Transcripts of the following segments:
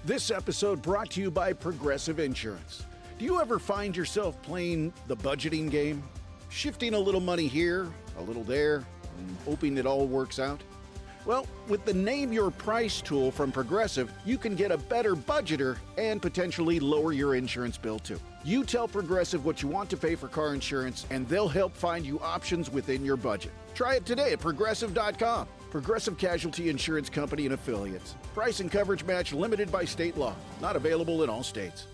This episode brought to you by Progressive Insurance. Do you ever find yourself playing the budgeting game? Shifting a little money here, a little there, and hoping it all works out? Well, with the Name Your Price tool from Progressive, you can get a better budgeter and potentially lower your insurance bill too. You tell Progressive what you want to pay for car insurance, and they'll help find you options within your budget. Try it today at Progressive.com. Progressive Casualty Insurance Company and Affiliates. Price and coverage match limited by state law. Not available in all states.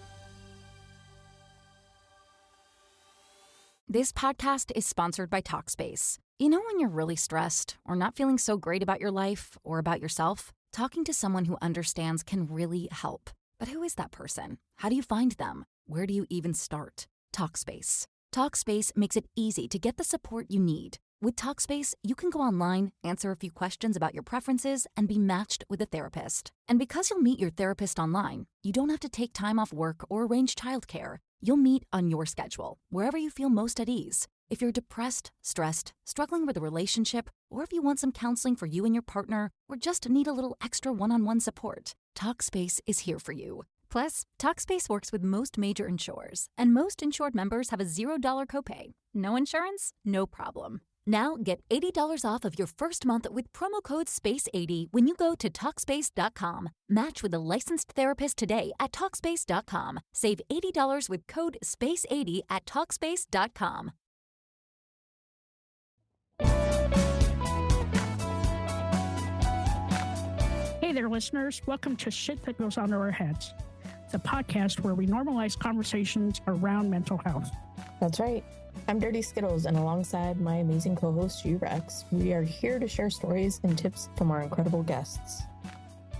This podcast is sponsored by Talkspace. You know when you're really stressed or not feeling so great about your life or about yourself? Talking to someone who understands can really help. But who is that person? How do you find them? Where do you even start? Talkspace. Talkspace makes it easy to get the support you need. With Talkspace, you can go online, answer a few questions about your preferences, and be matched with a therapist. And because you'll meet your therapist online, you don't have to take time off work or arrange childcare. You'll meet on your schedule, wherever you feel most at ease. If you're depressed, stressed, struggling with a relationship, or if you want some counseling for you and your partner, or just need a little extra one-on-one support, Talkspace is here for you. Plus, Talkspace works with most major insurers, and most insured members have a $0 copay. No insurance? No problem. Now get $80 off of your first month with promo code SPACE80 when you go to Talkspace.com. Match with a licensed therapist today at Talkspace.com. Save $80 with code SPACE80 at Talkspace.com. Hey there, listeners. Welcome to Shit That Goes Under Our Heads, the podcast where we normalize conversations around mental health. That's right. I'm Dirty Skittles, and alongside my amazing co-host, G-Rex, we are here to share stories and tips from our incredible guests.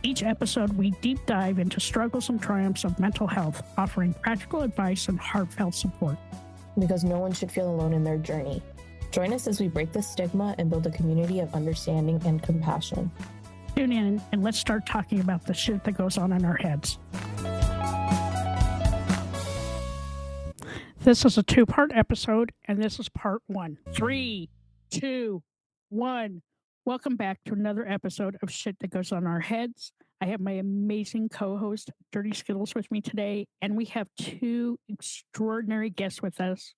Each episode, we deep dive into struggles and triumphs of mental health, offering practical advice and heartfelt support. Because no one should feel alone in their journey. Join us as we break the stigma and build a community of understanding and compassion. Tune in and let's start talking about the shit that goes on in our heads. This is a two-part episode, and this is part one. 3, 2, 1. Welcome back to another episode of Shit That Goes On Our Heads. I have my amazing co-host, Dirty Skittles, with me today, and we have two extraordinary guests with us.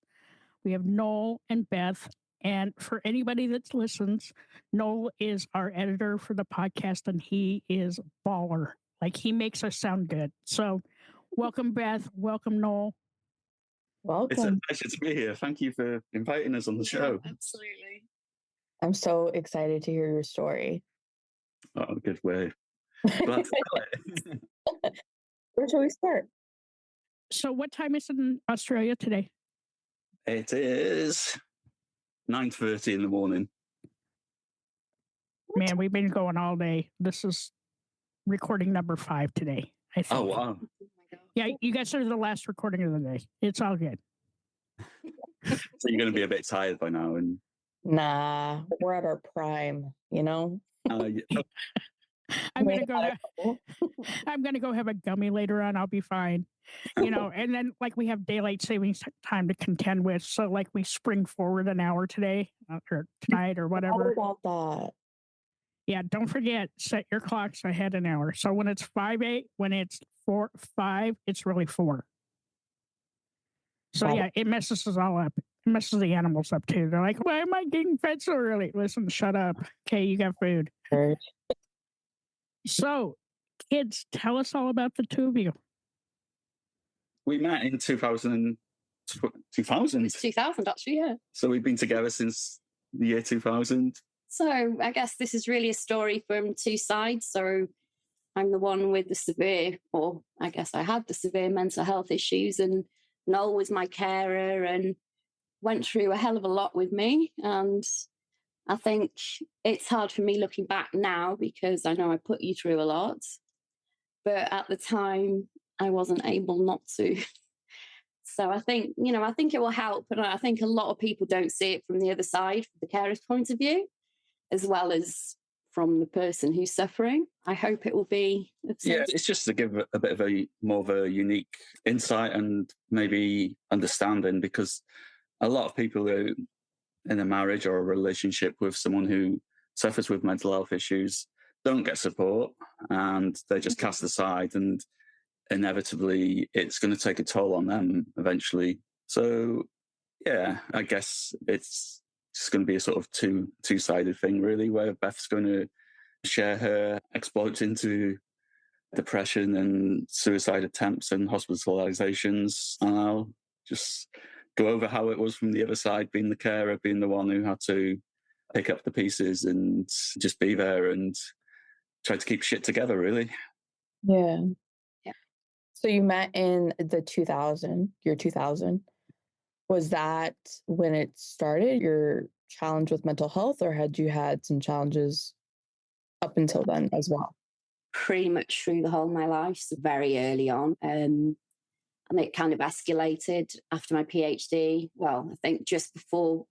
We have Noel and Beth, and for anybody that listens, Noel is our editor for the podcast, and he is baller. Like, he makes us sound good. So, welcome, Beth. Welcome, Noel. Welcome. It's a pleasure to be here. Thank you for inviting us on the show. Yeah, absolutely. I'm so excited to hear your story. Oh, good way. Glad to tell it. Where shall we start? So what time is it in Australia today? It is 9:30 in the morning. Man, we've been going all day. This is recording number 5 today, I think. Oh, wow. Yeah, you guys are the last recording of the day. It's all good. So you're going to be a bit tired by now. And Nah, we're at our prime, you know? yeah. I'm gonna go have a gummy later on. I'll be fine. You know, and then like we have daylight savings time to contend with. So like we spring forward an hour today or tonight or whatever. How about that? Yeah, don't forget, set your clocks ahead an hour. So when it's 5-8, when it's 4-5, it's really 4. So yeah, it messes us all up. It messes the animals up too. They're like, why am I getting fed so early? Listen, shut up. Okay, you got food. Right. So, kids, tell us all about the two of you. We met in 2000. 2000? It's 2000, actually, yeah. So we've been together since the year 2000. So I guess this is really a story from two sides. So I'm the one with the severe, or I guess I had the severe mental health issues, and Noel was my carer and went through a hell of a lot with me. And I think it's hard for me looking back now because I know I put you through a lot. But at the time, I wasn't able not to. So I think, I think it will help. And I think a lot of people don't see it from the other side, from the carer's point of view, as well as from the person who's suffering. I hope it will be. Yeah, it's just to give a bit of a more of a unique insight and maybe understanding, because a lot of people who in a marriage or a relationship with someone who suffers with mental health issues don't get support, and they're just cast aside. And inevitably it's going to take a toll on them eventually. So, yeah, I guess it's just going to be a sort of two-sided thing, really, where Beth's going to share her exploits into depression and suicide attempts and hospitalizations, and I'll just go over how it was from the other side, being the carer, being the one who had to pick up the pieces and just be there and try to keep shit together, really. Yeah. Yeah. So you met in the year 2000. Was that when it started, your challenge with mental health, or had you had some challenges up until then as well? Pretty much through the whole of my life, so very early on. And it kind of escalated after my PhD. Well, I think just before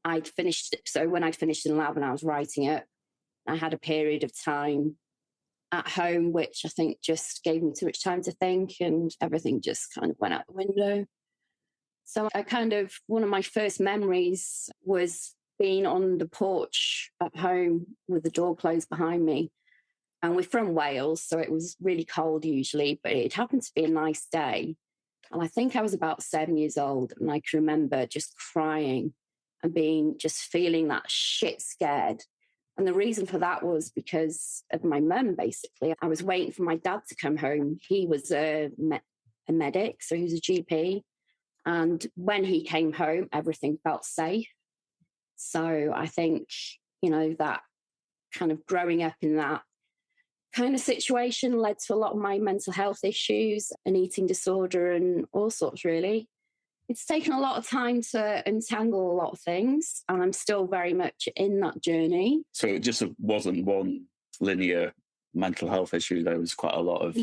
I'd finished. So when I'd finished in lab and I was writing it, I had a period of time at home, which I think just gave me too much time to think, and everything just kind of went out the window. So one of my first memories was being on the porch at home with the door closed behind me. And we're from Wales, so it was really cold usually, but it happened to be a nice day. And I think I was about 7 years old, and I can remember just crying and just feeling that shit scared. And the reason for that was because of my mum, basically. I was waiting for my dad to come home. He was a medic, so he was a GP. And when he came home, everything felt safe. So I think, that kind of growing up in that kind of situation led to a lot of my mental health issues, an eating disorder and all sorts, really. It's taken a lot of time to untangle a lot of things, and I'm still very much in that journey. So it just wasn't one linear mental health issue. There was quite a lot of so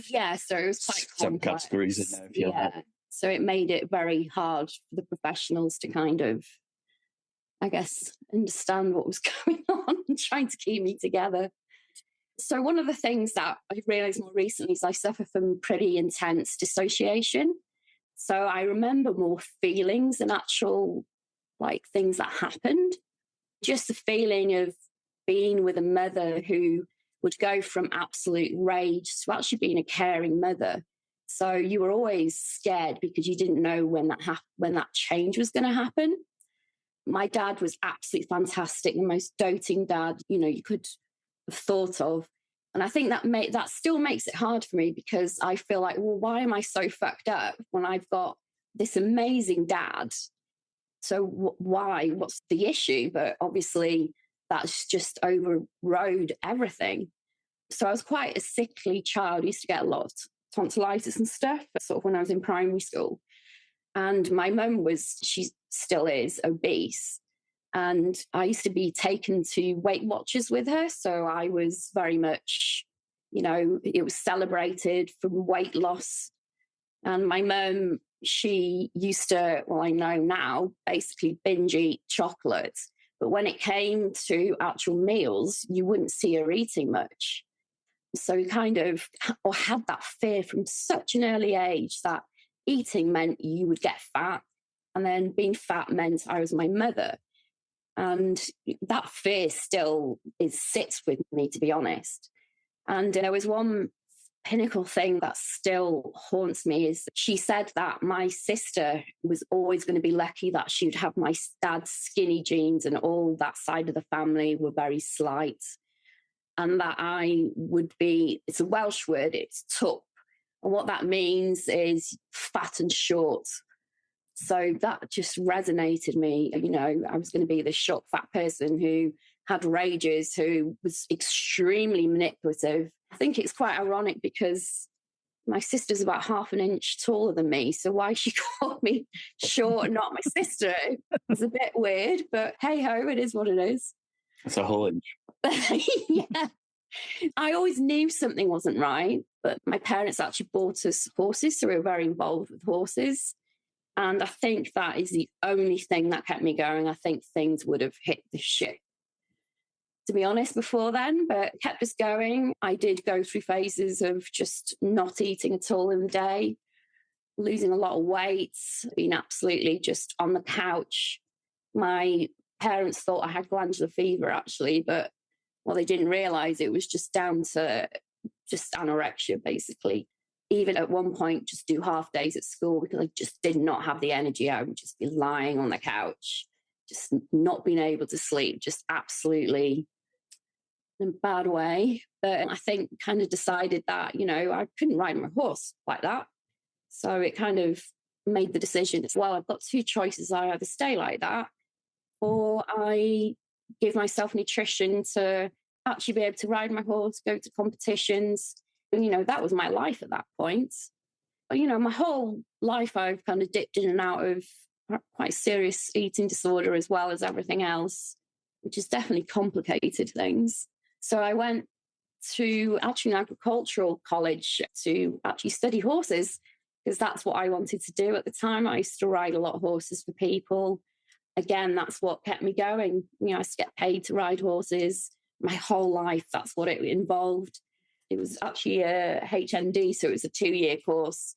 it was quite complex. Subcategories in there. Yeah. So it made it very hard for the professionals to kind of, I guess, understand what was going on and trying to keep me together. So one of the things that I realised more recently is I suffer from pretty intense dissociation. So I remember more feelings than actual things that happened. Just the feeling of being with a mother who would go from absolute rage to actually being a caring mother. So you were always scared because you didn't know when that change was going to happen. My dad was absolutely fantastic, the most doting dad, you could have thought of. And I think that still makes it hard for me, because I feel like, well, why am I so fucked up when I've got this amazing dad? So why? What's the issue? But obviously that's just overrode everything. So I was quite a sickly child. I used to get a lot of tonsillitis and stuff, sort of when I was in primary school. And my mum she still is obese. And I used to be taken to Weight Watchers with her. So I was very much, it was celebrated from weight loss. And my mum, she used to, well, I know now, basically binge eat chocolate. But when it came to actual meals, you wouldn't see her eating much. So kind of had that fear from such an early age that eating meant you would get fat. And then being fat meant I was my mother. And that fear still sits with me, to be honest. And there was one pinnacle thing that still haunts me, is she said that my sister was always going to be lucky that she would have my dad's skinny jeans, and all that side of the family were very slight. And that I would be, it's a Welsh word, it's tup. And what that means is fat and short. So that just resonated me. I was going to be this short, fat person who had rages, who was extremely manipulative. I think it's quite ironic because my sister's about half an inch taller than me. So why she called me short and not my sister is a bit weird, but hey ho, it is what it is. It's a whole inch. Yeah. I always knew something wasn't right, but my parents actually bought us horses, so we were very involved with horses. And I think that is the only thing that kept me going. I think things would have hit the shit, to be honest, before then, but kept us going. I did go through phases of just not eating at all in the day, losing a lot of weight, being absolutely just on the couch. My parents thought I had glandular fever, actually, but they didn't realise it was just down to just anorexia, basically. even at one point just do half days at school because I just did not have the energy. I would just be lying on the couch, just not being able to sleep, just absolutely in a bad way. But I think kind of decided that, I couldn't ride my horse like that. So it kind of made the decision as well. I've got two choices. I either stay like that or I give myself nutrition to actually be able to ride my horse, go to competitions. And, that was my life at that point. But, my whole life I've kind of dipped in and out of quite serious eating disorder as well as everything else, which has definitely complicated things. So I went to actually an agricultural college to actually study horses because that's what I wanted to do at the time. I used to ride a lot of horses for people. Again, that's what kept me going. I used to get paid to ride horses my whole life. That's what it involved. It was actually a HND, so it was a 2-year course.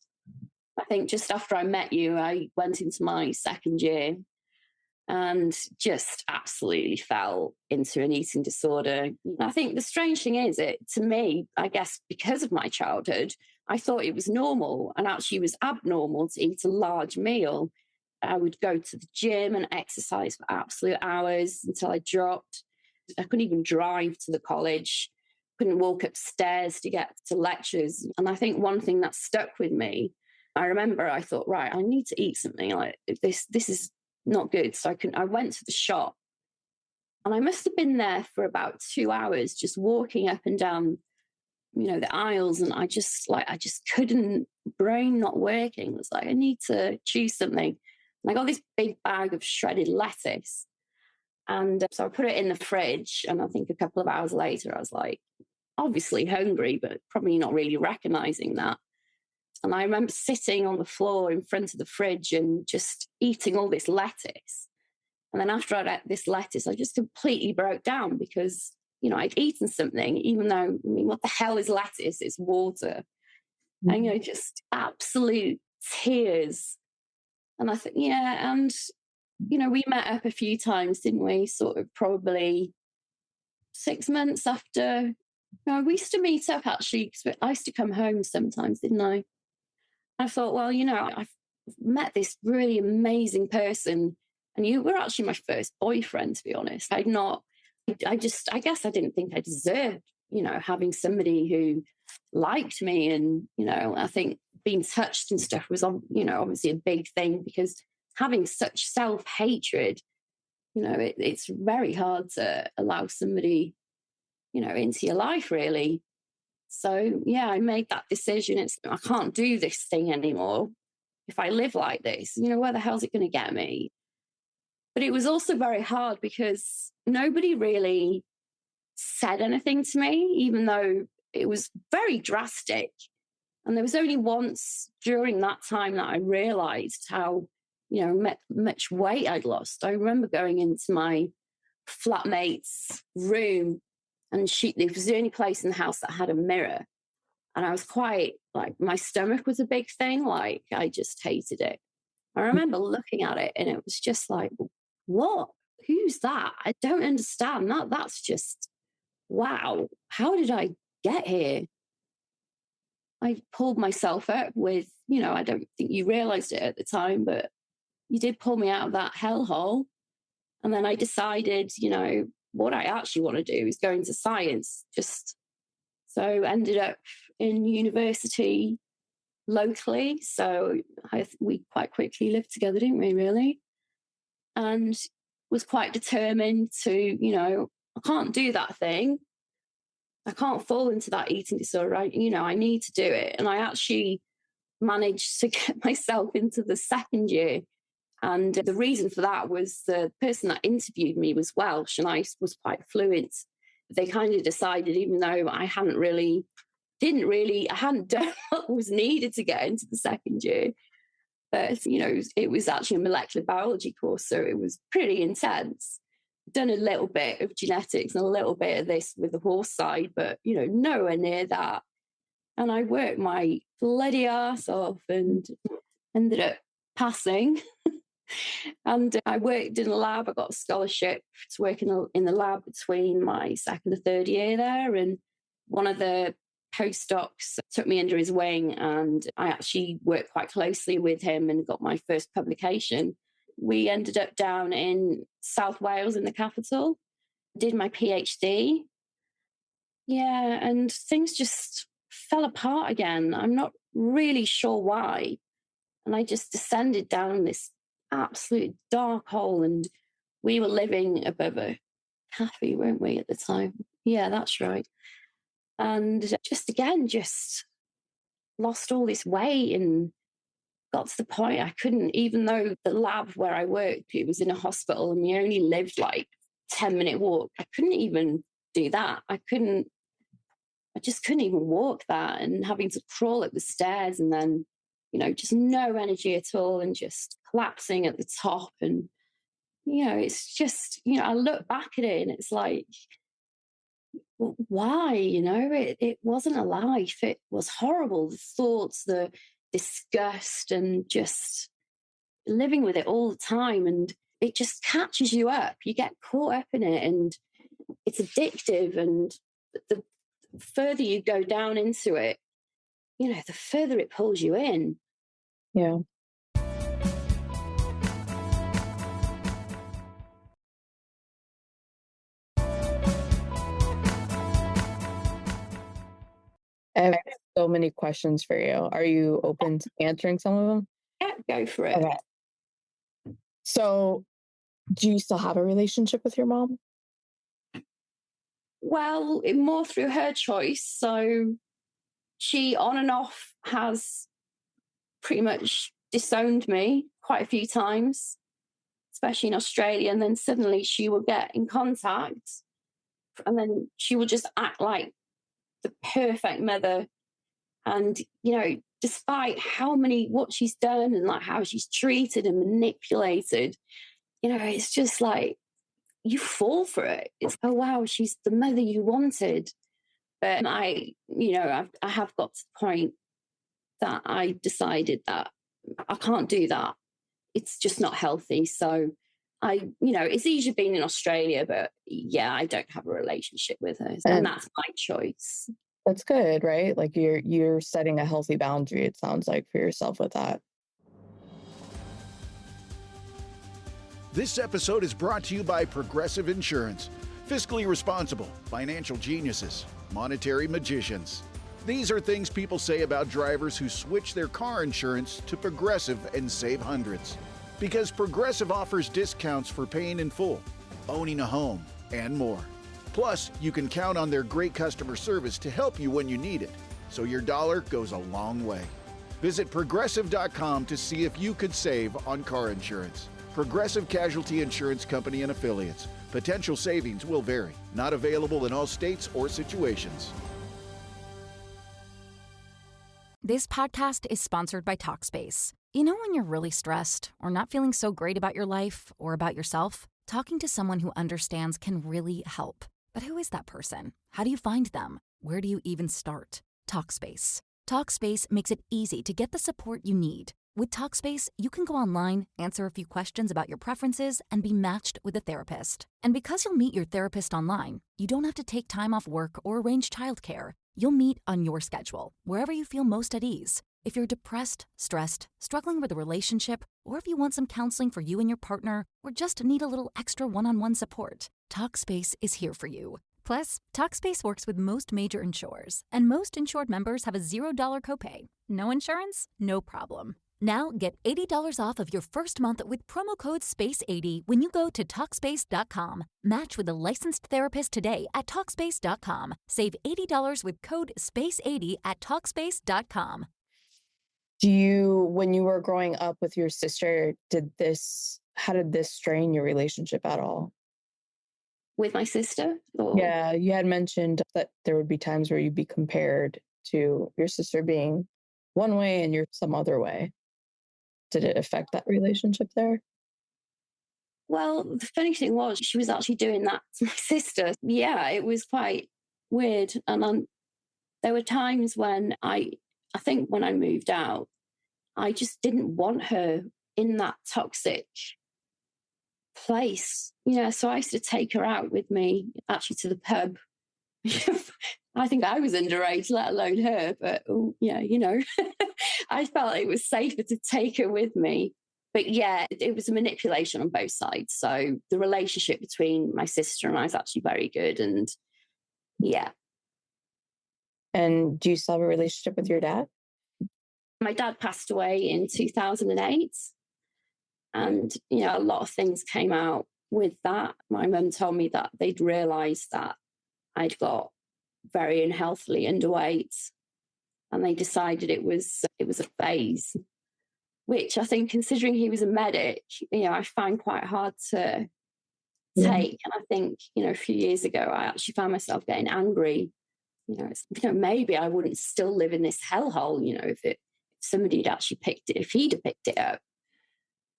I think just after I met you, I went into my second year and just absolutely fell into an eating disorder. I think the strange thing is, to me, I guess because of my childhood, I thought it was normal and actually was abnormal to eat a large meal. I would go to the gym and exercise for absolute hours until I dropped. I couldn't even drive to the college, couldn't walk upstairs to get to lectures. And I think one thing that stuck with me, I remember I thought, right, I need to eat something like this. This is not good. So I went to the shop and I must have been there for about 2 hours, just walking up and down, the aisles. And I just couldn't, brain not working. It was like, I need to choose something. And I got this big bag of shredded lettuce. And so I put it in the fridge. And I think a couple of hours later, I was like, obviously hungry, but probably not really recognizing that. And I remember sitting on the floor in front of the fridge and just eating all this lettuce. And then after I'd ate this lettuce, I just completely broke down because, I'd eaten something, even though, what the hell is lettuce? It's water. Mm-hmm. And, just absolute tears. And I thought, yeah. And, we met up a few times, didn't we? Sort of probably 6 months after. We used to meet up actually, because I used to come home sometimes, didn't I? I thought, well, I've met this really amazing person and you were actually my first boyfriend, to be honest. I guess I didn't think I deserved, having somebody who liked me. And, I think being touched and stuff was, obviously a big thing because having such self-hatred, it's very hard to allow somebody, into your life, really. So, yeah, I made that decision. I can't do this thing anymore. If I live like this, where the hell's it going to get me? But it was also very hard because nobody really said anything to me, even though it was very drastic. And there was only once during that time that I realized how, much weight I'd lost. I remember going into my flatmate's room and it was the only place in the house that had a mirror. And I was quite my stomach was a big thing. I just hated it. I remember looking at it and it was just like, what? Who's that? I don't understand that. That's just, wow. How did I get here? I pulled myself up with, I don't think you realized it at the time, but you did pull me out of that hellhole. And then I decided, what I actually want to do is go into science. So ended up in university locally. So we quite quickly lived together, didn't we, really? And was quite determined to, I can't do that thing. I can't fall into that eating disorder. I need to do it. And I actually managed to get myself into the second year. And the reason for that was the person that interviewed me was Welsh and I was quite fluent. They kind of decided, even though I hadn't done what was needed to get into the second year. But, it was actually a molecular biology course, so it was pretty intense. Done a little bit of genetics and a little bit of this with the horse side, but, nowhere near that. And I worked my bloody ass off and ended up passing. And I worked in a lab. I got a scholarship to work in the lab between my second and third year there. And one of the postdocs took me under his wing, and I actually worked quite closely with him and got my first publication. We ended up down in South Wales in the capital, did my PhD. Yeah, and things just fell apart again. I'm not really sure why. And I just descended down this absolute dark hole, and we were living above a cafe, weren't we, at the time? Yeah, that's right. And just lost all this weight and got to the point I couldn't, even though the lab where I worked, it was in a hospital and we only lived like 10-minute walk. I couldn't even do that. I just couldn't even walk that, and having to crawl up the stairs, and then, just no energy at all and just collapsing at the top. And, it's just, I look back at it and it's like, why? It wasn't a life. It was horrible. The thoughts, the disgust, and just living with it all the time. And it just catches you up. You get caught up in it, and it's addictive. And the further you go down into it, the further it pulls you in. Yeah. I have so many questions for you. Are you open to answering some of them? Yeah, go for it. Okay. So, do you still have a relationship with your mom? Well, more through her choice. So she on and off has pretty much disowned me quite a few times, especially in Australia. And then suddenly she will get in contact, and then she will just act like the perfect mother. And, despite what she's done and like how she's treated and manipulated, it's just like you fall for it. It's, oh, wow, she's the mother you wanted. But I have got to the point that I decided that I can't do that. It's just not healthy. So it's easier being in Australia, but yeah, I don't have a relationship with her. And that's my choice. That's good, right? Like you're setting a healthy boundary, it sounds like, for yourself with that. This episode is brought to you by Progressive Insurance. Fiscally responsible, financial geniuses, monetary magicians. These are things people say about drivers who switch their car insurance to Progressive and save hundreds. Because Progressive offers discounts for paying in full, owning a home, and more. Plus, you can count on their great customer service to help you when you need it, so your dollar goes a long way. Visit Progressive.com to see if you could save on car insurance. Progressive Casualty Insurance Company and Affiliates. Potential savings will vary. Not available in all states or situations. This podcast is sponsored by Talkspace. You know when you're really stressed or not feeling so great about your life or about yourself? Talking to someone who understands can really help. But who is that person? How do you find them? Where do you even start? Talkspace. Talkspace makes it easy to get the support you need. With Talkspace, you can go online, answer a few questions about your preferences, and be matched with a therapist. And because you'll meet your therapist online, you don't have to take time off work or arrange childcare. You'll meet on your schedule, wherever you feel most at ease. If you're depressed, stressed, struggling with a relationship, or if you want some counseling for you and your partner, or just need a little extra one-on-one support, Talkspace is here for you. Plus, Talkspace works with most major insurers, and most insured members have a $0 copay. No insurance? No problem. Now get $80 off of your first month with promo code SPACE80 when you go to Talkspace.com. Match with a licensed therapist today at Talkspace.com. Save $80 with code SPACE80 at Talkspace.com. When you were growing up with your sister, how did this strain your relationship at all? With my sister? Or... Yeah, you had mentioned that there would be times where you'd be compared to your sister being one way and you're some other way. Did it affect that relationship there? Well, the funny thing was, she was actually doing that to my sister. Yeah, it was quite weird. And there were times when I think when I moved out, I just didn't want her in that toxic place. So I used to take her out with me, actually, to the pub I think I was underage, let alone her. But yeah, I felt it was safer to take her with me. But yeah, it was a manipulation on both sides. So the relationship between my sister and I is actually very good. And yeah. And do you still have a relationship with your dad? My dad passed away in 2008. And, a lot of things came out with that. My mum told me that they'd realised that I'd got very unhealthily underweight, and they decided it was a phase, which I think, considering he was a medic, I find quite hard to take. And I think, a few years ago, I actually found myself getting angry. Maybe I wouldn't still live in this hellhole, if somebody had actually picked it, if he'd have picked it up.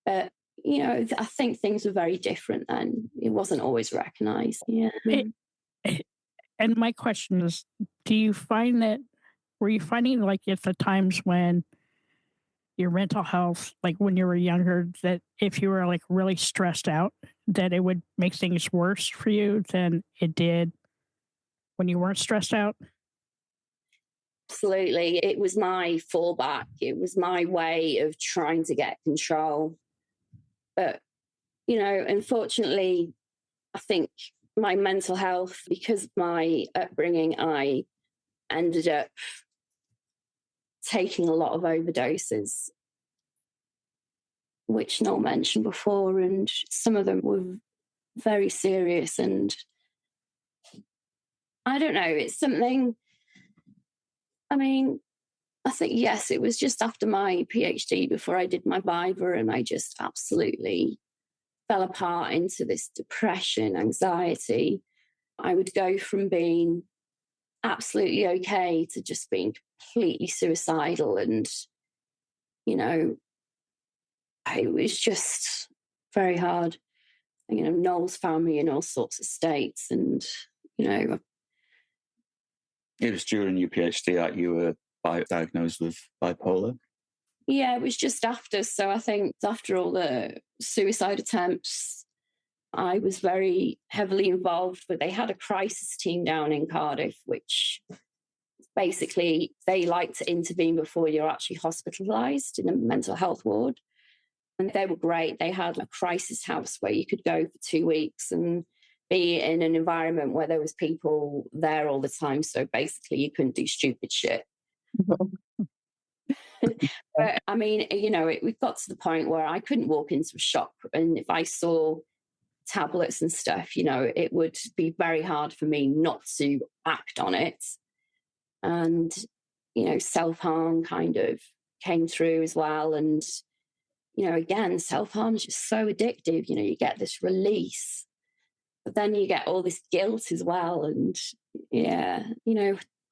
But, I think things were very different then. It wasn't always recognised. Yeah. And my question is, were you finding like at the times when your mental health, like when you were younger, that if you were like really stressed out, that it would make things worse for you than it did when you weren't stressed out? Absolutely. It was my fallback. It was my way of trying to get control. But, unfortunately, I think my mental health, because of my upbringing, I ended up taking a lot of overdoses, which Noel mentioned before, and some of them were very serious. And I don't know, it's something, I think, yes, it was just after my PhD, before I did my Viva, and I just absolutely fell apart into this depression, anxiety. I would go from being absolutely okay to just being completely suicidal. And, it was just very hard. Noel's found me in all sorts of states. And, it was during your PhD that you were diagnosed with bipolar? Yeah, it was just after. So I think after all the suicide attempts, I was very heavily involved. But they had a crisis team down in Cardiff, which basically they like to intervene before you're actually hospitalised in a mental health ward. And they were great. They had a crisis house where you could go for 2 weeks and be in an environment where there was people there all the time. So basically you couldn't do stupid shit. But it got to the point where I couldn't walk into a shop, and if I saw tablets and stuff, it would be very hard for me not to act on it. And, self-harm kind of came through as well. And, again, self-harm is just so addictive. You get this release, but then you get all this guilt as well. And, yeah,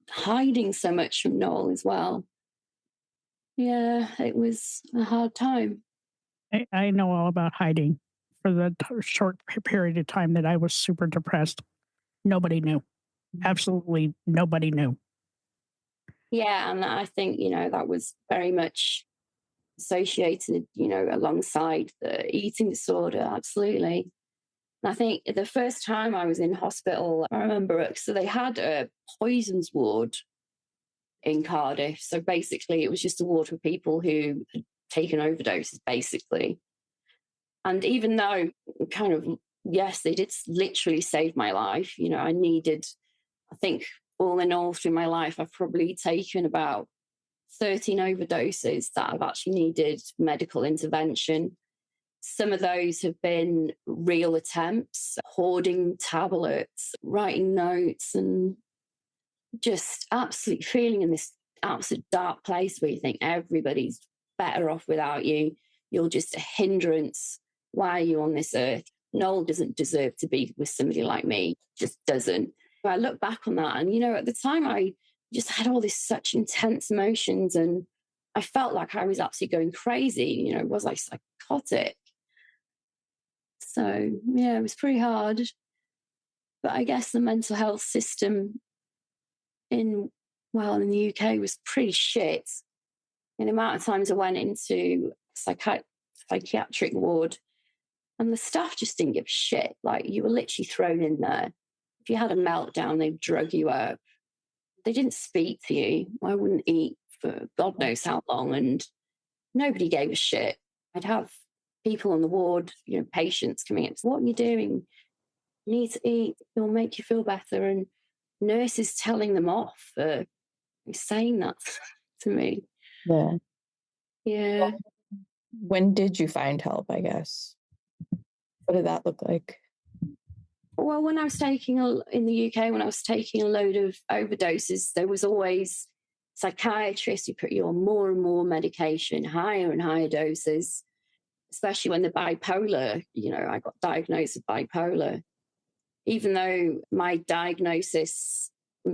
hiding so much from Noel as well. Yeah, it was a hard time. I know all about hiding. For the short period of time that I was super depressed, nobody knew. Absolutely nobody knew. Yeah, and I think, that was very much associated, alongside the eating disorder. Absolutely. And I think the first time I was in hospital, I remember, so they had a poisons ward in Cardiff. So basically it was just a ward for people who had taken overdoses, basically. And even though yes, they did literally save my life. I think all in all through my life, I've probably taken about 13 overdoses that have actually needed medical intervention. Some of those have been real attempts, hoarding tablets, writing notes, and just absolutely feeling in this absolute dark place where you think everybody's better off without you. You're just a hindrance. Why are you on this earth? Noel doesn't deserve to be with somebody like me. Just doesn't. I look back on that, and, at the time I just had all this such intense emotions, and I felt like I was absolutely going crazy. Was like psychotic. So, yeah, it was pretty hard. But I guess the mental health system in the UK was pretty shit. And the amount of times I went into psychiatric ward, and the staff just didn't give a shit. Like, you were literally thrown in there. If you had a meltdown, they'd drug you up. They didn't speak to you. I wouldn't eat for God knows how long, and nobody gave a shit. I'd have people on the ward, patients coming up, what are you doing? You need to eat, it'll make you feel better. And nurses telling them off for saying that to me. Yeah. Yeah. When did you find help, I guess? What did that look like? Well, when I was in the UK, when I was taking a load of overdoses, there was always psychiatrists who put you on more and more medication, higher and higher doses, especially when the bipolar, I got diagnosed with bipolar. Even though my diagnosis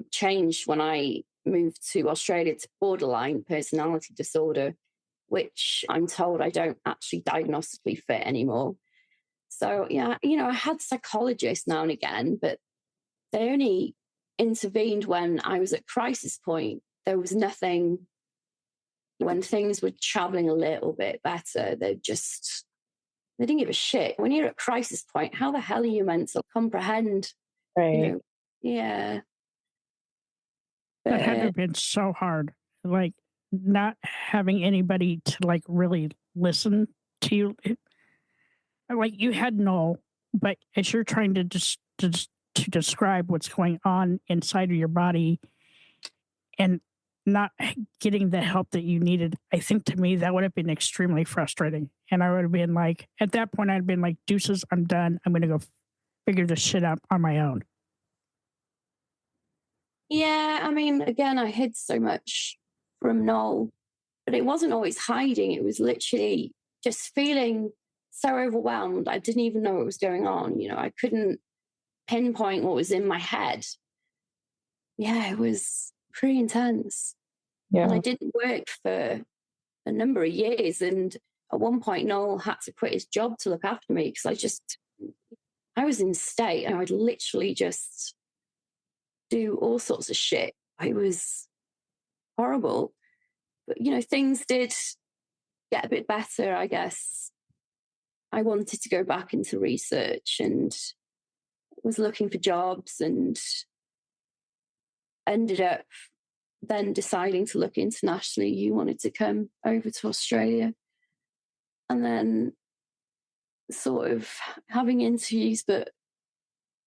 changed when I moved to Australia to borderline personality disorder, which I'm told I don't actually diagnostically fit anymore. So, yeah, I had psychologists now and again, but they only intervened when I was at crisis point. There was nothing when things were traveling a little bit better. They didn't give a shit. When you're at crisis point, how the hell are you meant to comprehend? Right. Yeah. That had to have been so hard. Like, not having anybody to, like, really listen to you. Like, you had Noel, but as you're trying to to describe what's going on inside of your body and not getting the help that you needed, I think to me that would have been extremely frustrating. And I would have been like, at that point, I'd been like, deuces, I'm done. I'm going to go figure this shit out on my own. Yeah, I mean, again, I hid so much from Noel, but it wasn't always hiding. It was literally just feeling so overwhelmed. I didn't even know what was going on. I couldn't pinpoint what was in my head. Yeah, it was pretty intense. Yeah. And I didn't work for a number of years. And at one point, Noel had to quit his job to look after me because I was in state and I'd literally just do all sorts of shit. It was horrible. But, things did get a bit better, I guess. I wanted to go back into research and was looking for jobs and ended up then deciding to look internationally. You wanted to come over to Australia and then sort of having interviews, but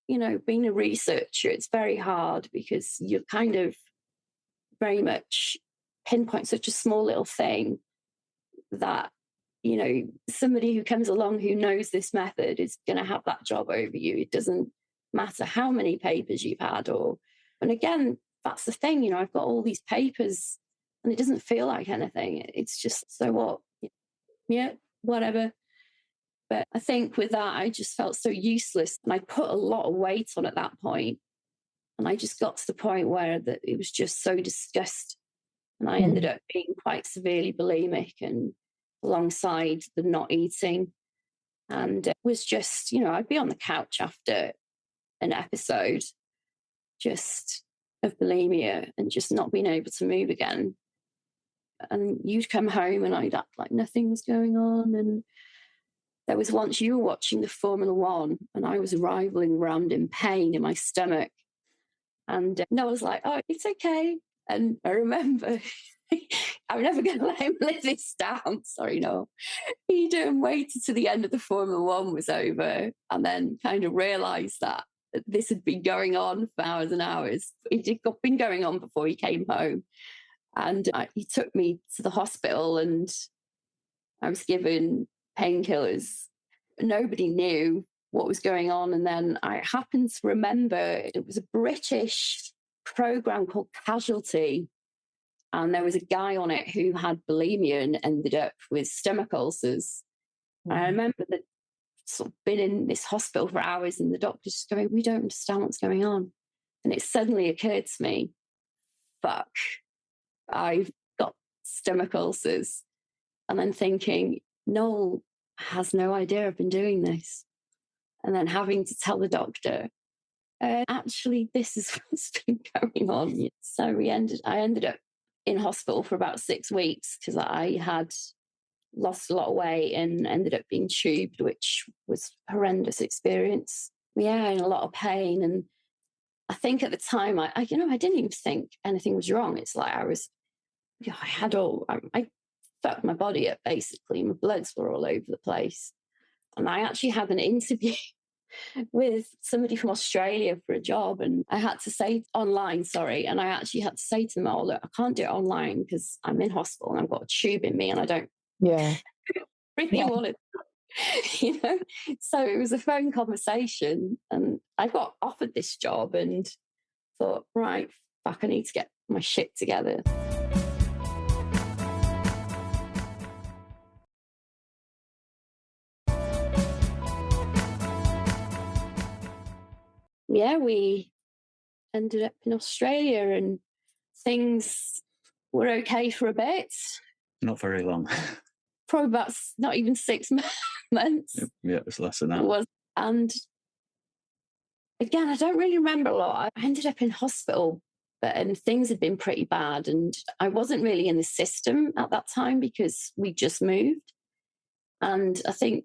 being a researcher, it's very hard because you're kind of very much pinpoint such a small little thing that somebody who comes along who knows this method is going to have that job over you. It doesn't matter how many papers you've had and again, that's the thing, I've got all these papers and it doesn't feel like anything. It's just, so what? Yeah, whatever. But I think with that, I just felt so useless and I put a lot of weight on at that point. And I just got to the point where it was just so disgusting. And I ended up being quite severely bulimic and alongside the not eating. And it was just, I'd be on the couch after an episode just of bulimia and just not being able to move again. And you'd come home and I'd act like nothing was going on. And there was once you were watching the Formula One and I was writhing around in pain in my stomach. And Noah was like, oh, it's okay. And I remember, I'm never going to let him live this down. Sorry, no. He waited to the end of the Formula One was over and then kind of realised that this had been going on for hours and hours. It had been going on before he came home. And he took me to the hospital and I was given painkillers. Nobody knew what was going on. And then I happened to remember it was a British program called Casualty. And there was a guy on it who had bulimia and ended up with stomach ulcers. And I remember that sort of been in this hospital for hours and the doctor's just going, we don't understand what's going on. And it suddenly occurred to me, fuck, I've got stomach ulcers. And then thinking, Noel has no idea I've been doing this. And then having to tell the doctor, actually, this is what's been going on. So I ended up in hospital for about 6 weeks because I had lost a lot of weight and ended up being tubed, which was a horrendous experience. Yeah, in a lot of pain. And I think at the time, I didn't even think anything was wrong. It's like I fucked my body up, basically. My bloods were all over the place. And I actually had an interview with somebody from Australia for a job, and I had to say online, and I actually had to say to them, oh, look, I can't do it online because I'm in hospital and I've got a tube in me and I don't really want it, So it was a phone conversation, and I got offered this job and thought, right, fuck, I need to get my shit together. Yeah, we ended up in Australia and things were okay for a bit. Not very long. Probably about not even 6 months. Yeah, it was less than that. And again, I don't really remember a lot. I ended up in hospital, and things had been pretty bad. And I wasn't really in the system at that time because we just moved. And I think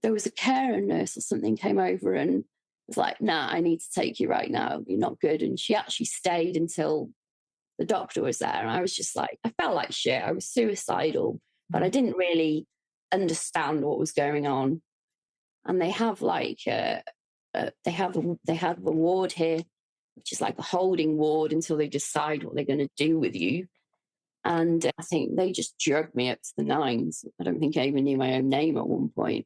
there was a carer nurse or something came over and was like, nah, I need to take you right now. You're not good. And she actually stayed until the doctor was there. And I was just like, I felt like shit. I was suicidal, but I didn't really understand what was going on. And they have they had a ward here, which is like a holding ward until they decide what they're going to do with you. And I think they just drugged me up to the nines. I don't think I even knew my own name at one point.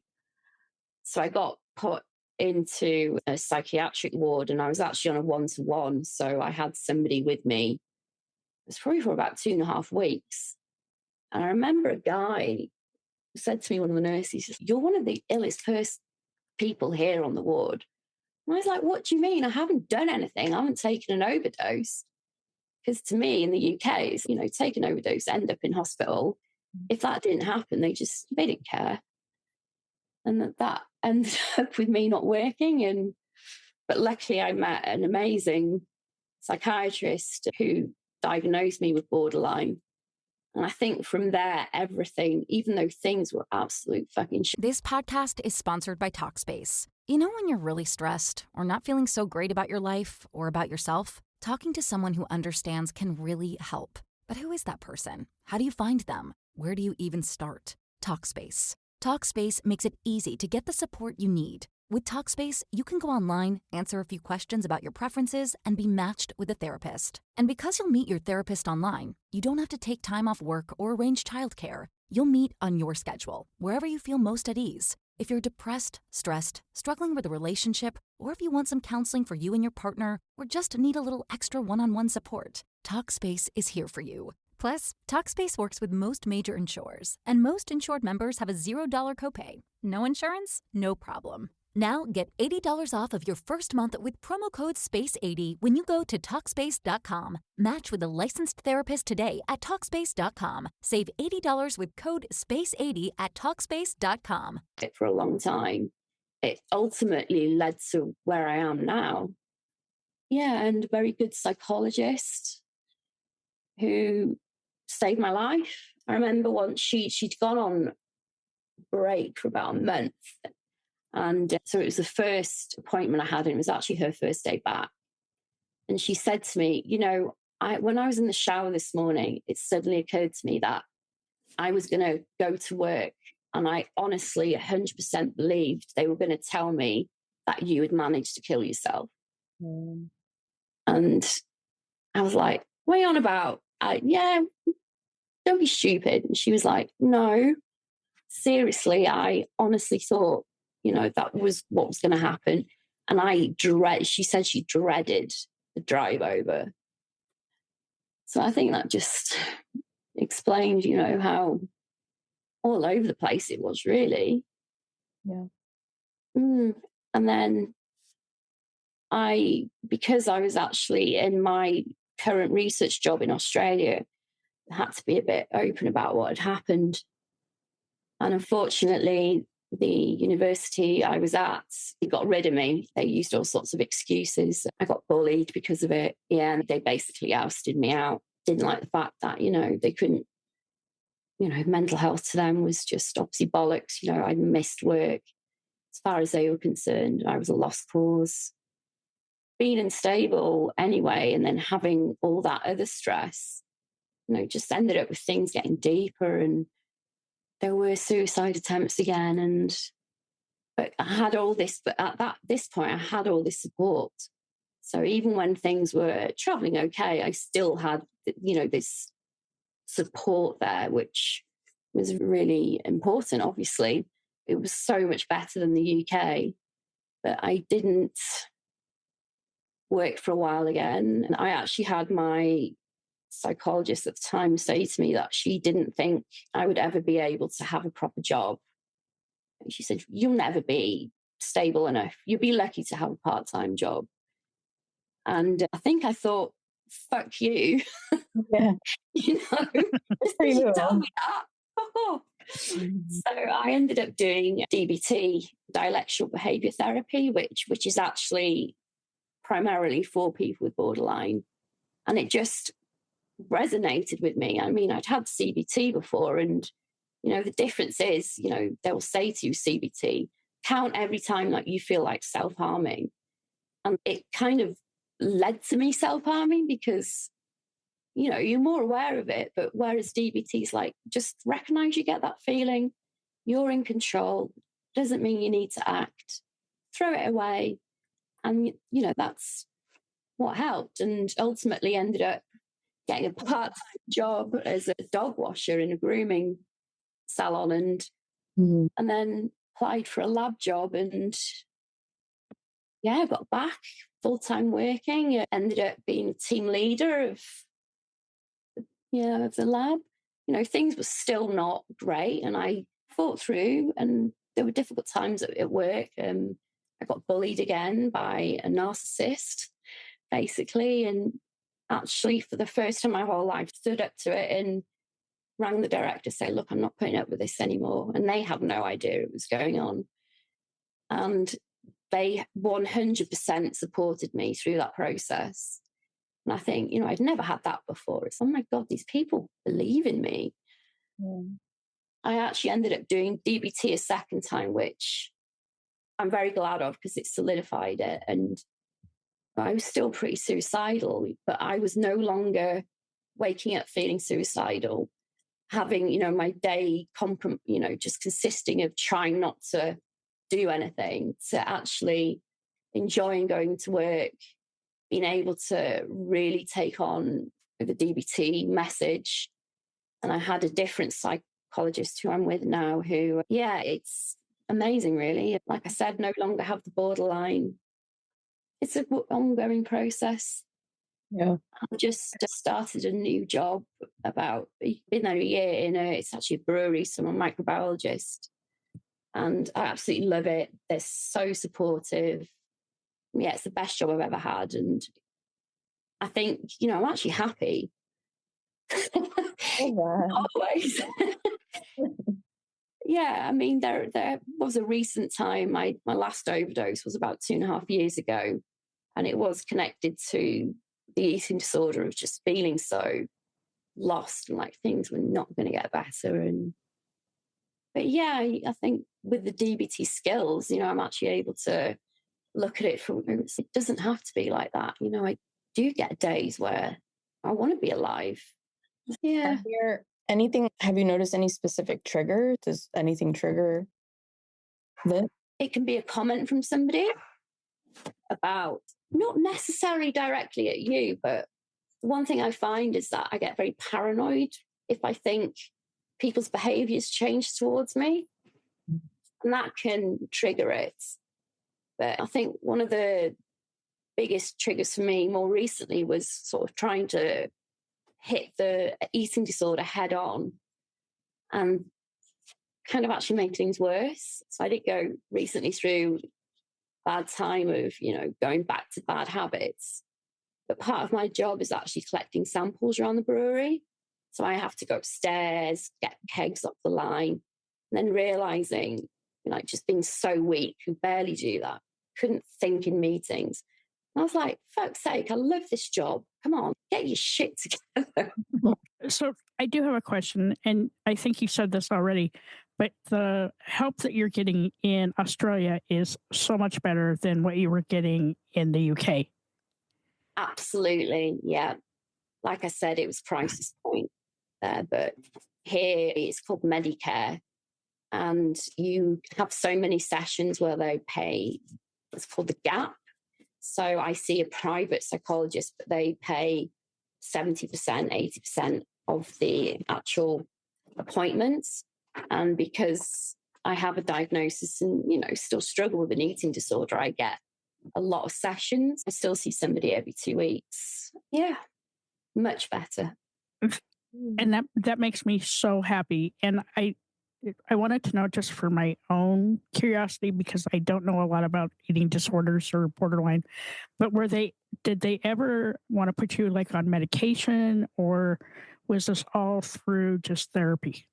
So I got put into a psychiatric ward, and I was actually on a 1-to-1. So I had somebody with me. It was probably for about 2.5 weeks. And I remember a guy said to me, one of the nurses, you're one of the illest people here on the ward. And I was like, what do you mean? I haven't done anything. I haven't taken an overdose. Because to me in the UK, it's, take an overdose, end up in hospital. If that didn't happen, they didn't care. And that ended up with me not working. But luckily I met an amazing psychiatrist who diagnosed me with borderline. And I think from there, everything, even though things were absolute fucking shit. This podcast is sponsored by Talkspace. You know when you're really stressed or not feeling so great about your life or about yourself? Talking to someone who understands can really help. But who is that person? How do you find them? Where do you even start? Talkspace. Talkspace makes it easy to get the support you need. With Talkspace, you can go online, answer a few questions about your preferences, and be matched with a therapist. And because you'll meet your therapist online, you don't have to take time off work or arrange childcare. You'll meet on your schedule, wherever you feel most at ease. If you're depressed, stressed, struggling with a relationship, or if you want some counseling for you and your partner, or just need a little extra one-on-one support, Talkspace is here for you. Plus, Talkspace works with most major insurers, and most insured members have a $0 copay. No insurance? No problem. Now get $80 off of your first month with promo code SPACE80 when you go to Talkspace.com. Match with a licensed therapist today at Talkspace.com. Save $80 with code SPACE80 at Talkspace.com. For a long time, it ultimately led to where I am now. Yeah, and a very good psychologist who saved my life. I remember once she'd gone on break for about a month. And so it was the first appointment I had, and it was actually her first day back. And she said to me, when I was in the shower this morning, it suddenly occurred to me that I was going to go to work, and I honestly 100% believed they were going to tell me that you had managed to kill yourself. And I was like, what are you on about? Don't be stupid. And she was like, no, seriously, I honestly thought, that was what was going to happen. And she said she dreaded the drive over. So I think that just explains, how all over the place it was, really. Yeah. And then because I was actually in my current research job in Australia, I had to be a bit open about what had happened. And unfortunately, the university I was at, they got rid of me. They used all sorts of excuses. I got bullied because of it. Yeah, and they basically ousted me out. Didn't like the fact that, they couldn't, mental health to them was just obviously bollocks. I missed work. As far as they were concerned, I was a lost cause. being unstable anyway, and then having all that other stress, just ended up with things getting deeper, and there were suicide attempts again. But I had all this, but at this point, I had all this support. So even when things were traveling okay, I still had, this support there, which was really important, obviously. It was so much better than the UK, but I didn't work for a while again. And I actually had my psychologist at the time say to me that she didn't think I would ever be able to have a proper job. And she said, "You'll never be stable enough. You'll be lucky to have a part-time job." And I think I thought, fuck you. Yeah. Just because you tell me that. So I ended up doing DBT, dialectical behaviour therapy, which is actually primarily for people with borderline. And it just resonated with me. I mean, I'd had CBT before, and, the difference is, they'll say to you, CBT, count every time that you feel like self-harming. And it kind of led to me self-harming because, you're more aware of it. But whereas DBT is like, just recognize you get that feeling, you're in control, doesn't mean you need to act, throw it away. And, that's what helped, and ultimately ended up getting a part-time job as a dog washer in a grooming salon, and then applied for a lab job, and got back full-time working. I ended up being a team leader of the lab. Things were still not great, and I fought through, and there were difficult times at work. I got bullied again by a narcissist, basically, and actually for the first time in my whole life stood up to it and rang the director, say, "Look, I'm not putting up with this anymore." And they had no idea it was going on. And they 100% supported me through that process. And I think, I'd never had that before. It's, oh my God, these people believe in me. I actually ended up doing DBT a second time, which I'm very glad of because it solidified it. And I was still pretty suicidal, but I was no longer waking up feeling suicidal, having, my day, just consisting of trying not to do anything, to actually enjoying going to work, being able to really take on the DBT message. And I had a different psychologist who I'm with now who, it's amazing, really. Like I said, no longer have the borderline. It's an ongoing process. Yeah. I just started a new job been there a year it's actually a brewery, so I'm a microbiologist. And I absolutely love it. They're so supportive. Yeah, it's the best job I've ever had. And I think, I'm actually happy. Always. Yeah, I mean, there was a recent time, my last overdose was about 2.5 years ago. And it was connected to the eating disorder of just feeling so lost and like things were not going to get better. But I think with the DBT skills, I'm actually able to look at it from, it doesn't have to be like that. I do get days where I want to be alive. Yeah. Have you noticed any specific trigger? Does anything trigger that? It can be a comment from somebody about, not necessarily directly at you, but the one thing I find is that I get very paranoid if I think people's behaviors change towards me, and that can trigger it. But I think one of the biggest triggers for me more recently was sort of trying to hit the eating disorder head on and kind of actually make things worse. So I did go recently through bad time of, going back to bad habits. But part of my job is actually collecting samples around the brewery. So I have to go upstairs, get kegs off the line, and then realizing, just being so weak, could barely do that, couldn't think in meetings. And I was like, fuck's sake, I love this job. Come on, get your shit together. So I do have a question, and I think you said this already, but the help that you're getting in Australia is so much better than what you were getting in the UK. Absolutely. Yeah. Like I said, it was crisis point there, but here it's called Medicare. And you have so many sessions where they pay what's called the gap. So I see a private psychologist, but they pay 70%, 80% of the actual appointments. And because I have a diagnosis and, still struggle with an eating disorder, I get a lot of sessions. I still see somebody every 2 weeks. Yeah, much better. And that makes me so happy. And I wanted to know, just for my own curiosity, because I don't know a lot about eating disorders or borderline, but did they ever want to put you like on medication, or was this all through just therapy?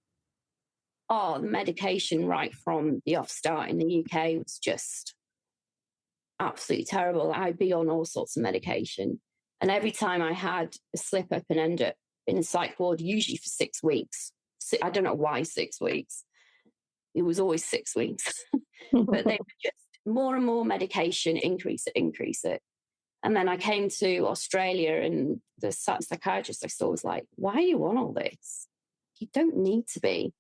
Oh, the medication right from the off start in the UK was just absolutely terrible. I'd be on all sorts of medication. And every time I had a slip up and end up in a psych ward, usually for 6 weeks. I don't know why 6 weeks. It was always 6 weeks. But they were just more and more medication, increase it. And then I came to Australia, and the psychiatrist I saw was like, why are you on all this? You don't need to be.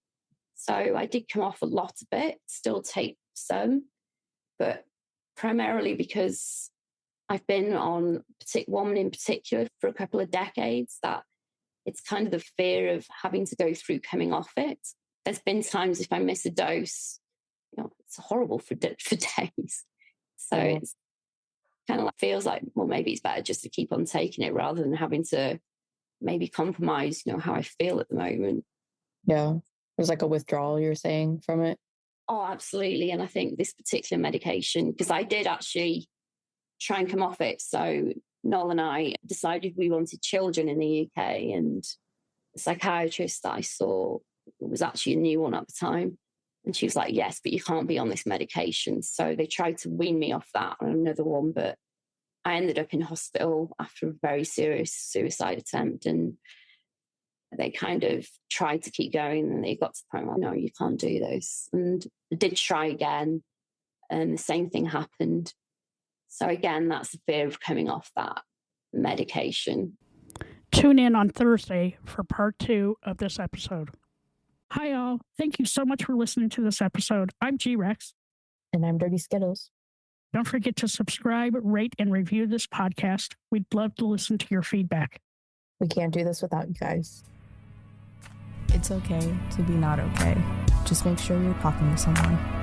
So I did come off a lot of it, still take some, but primarily because I've been on one in particular for a couple of decades, that it's kind of the fear of having to go through coming off it. There's been times if I miss a dose, it's horrible for days. So it's kind of like, feels like, well, maybe it's better just to keep on taking it rather than having to maybe compromise, how I feel at the moment. Yeah. There's like a withdrawal, you're saying, from it? Oh, absolutely. And I think this particular medication, because I did actually try and come off it. So Noel and I decided we wanted children in the UK, and the psychiatrist that I saw was actually a new one at the time. And she was like, yes, but you can't be on this medication. So they tried to wean me off that on another one, but I ended up in hospital after a very serious suicide attempt, and they kind of tried to keep going, and they got to the point where, no, you can't do this. And I did try again, and the same thing happened. So again, that's the fear of coming off that medication. Tune in on Thursday for part 2 of this episode. Hi, all. Thank you so much for listening to this episode. I'm G-Rex. And I'm Dirty Skittles. Don't forget to subscribe, rate, and review this podcast. We'd love to listen to your feedback. We can't do this without you guys. It's okay to be not okay. Just make sure you're talking to someone.